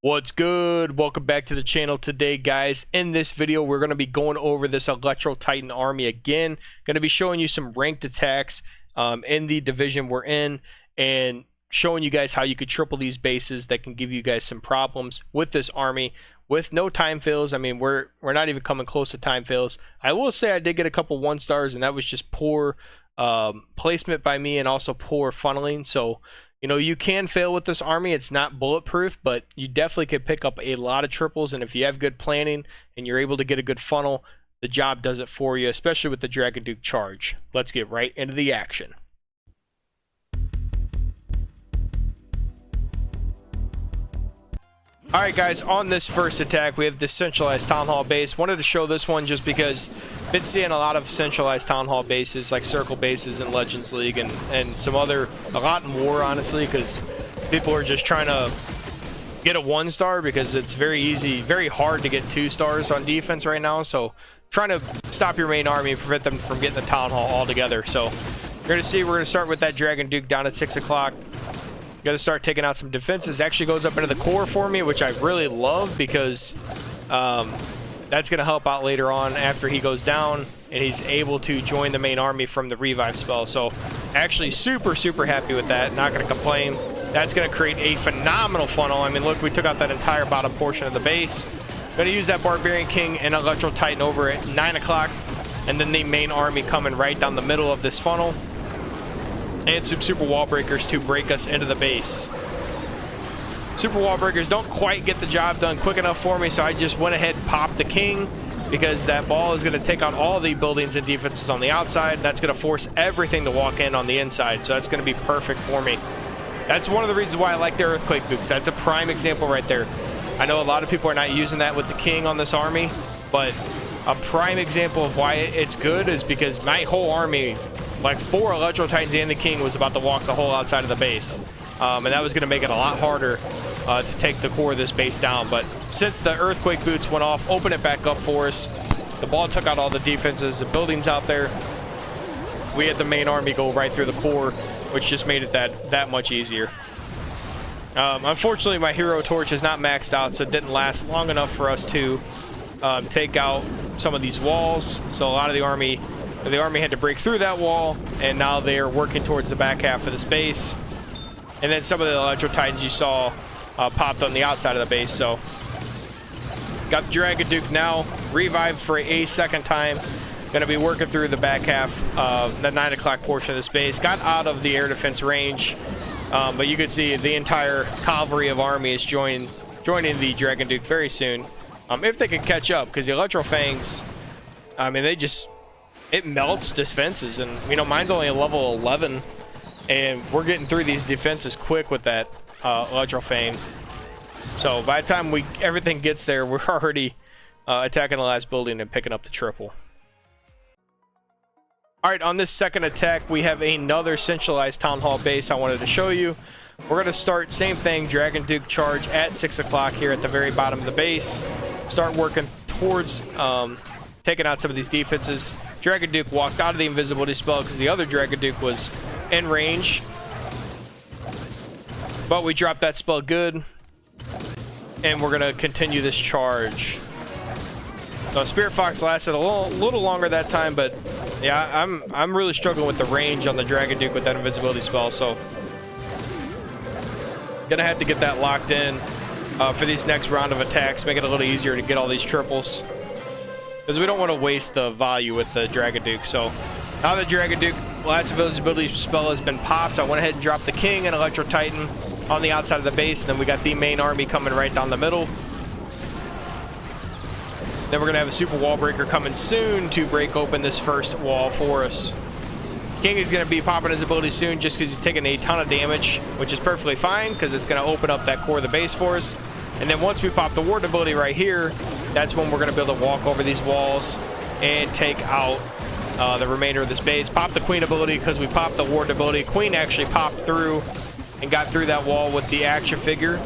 What's good? Welcome back to the channel today, guys. In this video, we're going to be going over this Electro Titan army again. Going to be showing you some ranked attacks in the division we're in and showing you guys how you could triple these bases that can give you guys some problems with this army with no time fails. I mean, we're not even coming close to time fails. I will say I did get a couple 1-stars, and that was just poor placement by me and also poor funneling. So you know, you can fail with this army. It's not bulletproof, but you definitely could pick up a lot of triples. And if you have good planning and you're able to get a good funnel, the job does it for you, especially with the Dragon Duke charge. Let's get right into the action. Alright guys, on this first attack, we have this centralized Town Hall base. Wanted to show this one just because I've been seeing a lot of centralized Town Hall bases, like circle bases in Legends League, and some other, a lot more honestly, because people are just trying to get a 1-star because it's very easy, very hard to get 2-stars on defense right now. So trying to stop your main army and prevent them from getting the Town Hall altogether. So you're going to see, we're going to start with that Dragon Duke down at 6 o'clock. Got to start taking out some defenses. Actually goes up into the core for me, which I really love because that's going to help out later on after he goes down and he's able to join the main army from the revive spell. So actually super happy with that. Not going to complain. That's going to create a phenomenal funnel. I mean, look, we took out that entire bottom portion of the base. Going to use that Barbarian King and Electro Titan over at 9 o'clock, and then the main army coming right down the middle of this funnel. And some super wall breakers to break us into the base. Super wall breakers don't quite get the job done quick enough for me, so I just went ahead and popped the king because that ball is going to take out all the buildings and defenses on the outside. That's going to force everything to walk in on the inside, so that's going to be perfect for me. That's one of the reasons why I like the Earthquake Dukes. That's a prime example right there. I know a lot of people are not using that with the king on this army, but a prime example of why it's good is because my whole army, like 4 Electro Titans and the King, was about to walk the whole outside of the base. And that was going to make it a lot harder to take the core of this base down. But since the Earthquake Boots went off, opened it back up for us. The ball took out all the defenses, the buildings out there. We had the main army go right through the core, which just made it that much easier. Unfortunately, my Hero Torch is not maxed out, so it didn't last long enough for us to take out some of these walls. So a lot of the army had to break through that wall, and now they are working towards the back half of the base. And then some of the Electro Titans you saw popped on the outside of the base. So got the Dragon Duke now revived for a second time. Going to be working through the back half of the 9 o'clock portion of the base. Got out of the air defense range, but you could see the entire cavalry of army is joining the Dragon Duke very soon, if they can catch up, because the Electro Fangs, I mean, it melts defenses, and you know, mine's only a level 11, and we're getting through these defenses quick with that Electro Fang. So by the time everything gets there, we're already attacking the last building and picking up the triple. All right, on this second attack, we have another centralized Town Hall base I wanted to show you. We're going to start, same thing, Dragon Duke charge at 6 o'clock here at the very bottom of the base. Start working towards taking out some of these defenses. Dragon Duke walked out of the invisibility spell because the other Dragon Duke was in range. But we dropped that spell good. And we're going to continue this charge. So Spirit Fox lasted a little longer that time, but yeah, I'm really struggling with the range on the Dragon Duke with that invisibility spell, so gonna have to get that locked in for these next round of attacks, make it a little easier to get all these triples, because we don't want to waste the value with the Dragon Duke. So now the Dragon Duke last invisibility spell has been popped, I went ahead and dropped the King and Electro Titan on the outside of the base, and then we got the main army coming right down the middle. Then we're going to have a super wall breaker coming soon to break open this first wall for us. King is going to be popping his ability soon just because he's taking a ton of damage, which is perfectly fine because it's going to open up that core of the base for us. And then once we pop the ward ability right here, that's when we're going to be able to walk over these walls and take out the remainder of this base. Pop the Queen ability because we popped the ward ability. Queen actually popped through and got through that wall with the action figure.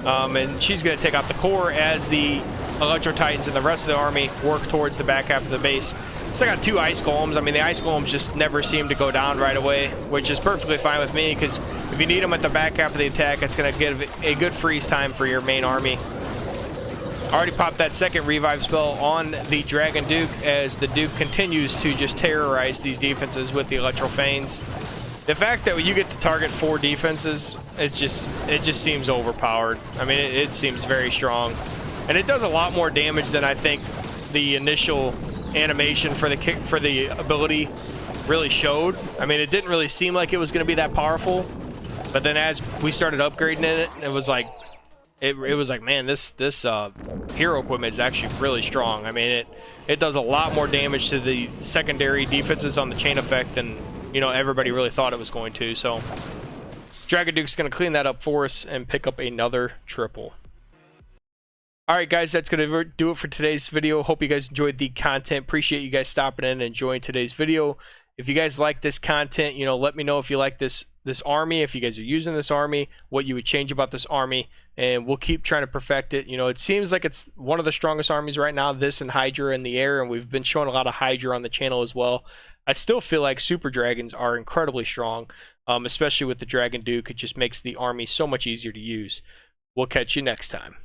And she's going to take out the core as the Electro Titans and the rest of the army work towards the back half of the base. So I got 2 ice golems. I mean, the ice golems just never seem to go down right away, which is perfectly fine with me because If you need them at the back half of the attack, it's going to give a good freeze time for your main army. Already popped that second revive spell on the Dragon Duke as the Duke continues to just terrorize these defenses with the Electro Fangs. The fact that you get to target 4 defenses, it just seems overpowered. I mean, it seems very strong. And it does a lot more damage than I think the initial animation for the ability really showed. I mean, it didn't really seem like it was going to be that powerful. But then as we started upgrading it, it was like, it was like, man, this hero equipment is actually really strong. I mean, it does a lot more damage to the secondary defenses on the chain effect than, you know, everybody really thought it was going to. So Dragon Duke's going to clean that up for us and pick up another triple. All right, guys, that's going to do it for today's video. Hope you guys enjoyed the content. Appreciate you guys stopping in and enjoying today's video. If you guys like this content, you know, let me know if you like this army, if you guys are using this army, what you would change about this army, and we'll keep trying to perfect it. You know, it seems like it's one of the strongest armies right now, this and Hydra in the air, and we've been showing a lot of Hydra on the channel as well. I still feel like Super Dragons are incredibly strong, especially with the Dragon Duke. It just makes the army so much easier to use. We'll catch you next time.